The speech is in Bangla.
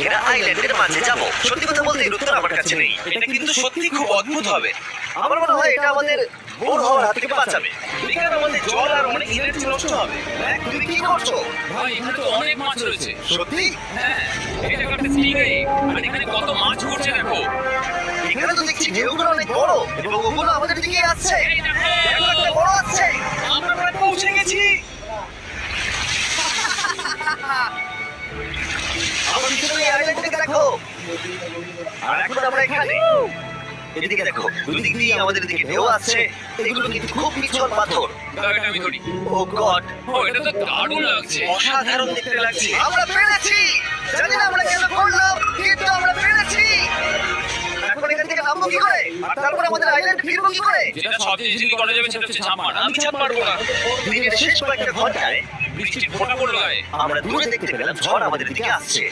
ঘেরা আইল্যান্ডের মাঝে যাব। সত্যি কথা বলতে এর উত্তর আমার কাছে নেই। এটা কিন্তু সত্যি খুব অদ্ভুত হবে। আমার মনে হয় এটা আমাদের বোর হওয়ার হাত থেকে বাঁচাবে। এখানে আমাদের জল আর অনেক এনার্জি নষ্ট হবে। তুমি কি করছো? ভাই এখানে তো অনেক মাছ রয়েছে। সত্যি? হ্যাঁ, এটা একটা স্টিংরে। আর এখানে কত মাছ ঘুরছে দেখো। এখানে তো দেখছি ঢেউগুলো অনেক বড় এবং ওগুলো আমাদের দিকে আসছে। এই দেখো, দেখো, একটা বড় আসছে। আমরা প্রায় পৌঁছে গেছি। আমার পিছনে এই আইল্যান্ডটাকে দেখো। আর এখন আমরা এখানে। এদিকে দেখো, দুই দিক দিয়ে আমাদের দিকে ঢেউ আসছে। এগুলো কিন্তু খুব পিছল পাথর। দাঁড়াও, এটা আমি ধরি। ও গড, ও, এটা তো দারুণ লাগছে। অসাধারণ দেখতে লাগছে। আমরা পেরেছি। জানি না আমরা কেন করলাম, কিন্তু আমরা পেরেছি। এখন এখান থেকে নামবো কি করে? আর তারপর আমাদের আইল্যান্ড ফিরবো কি করে? যেটা সবচেয়ে ইজিলি করা যাবে সেটা হচ্ছে ঝাঁপ মারা। আমি ঝাঁপ মারবো না। দিনের শেষ কয়েকটা ঘন্টায় বৃষ্টির ফোঁটা পড়লো গায়ে। আমরা দূরে দেখতে পেলাম ঝড় আমাদের দিকে আসছে।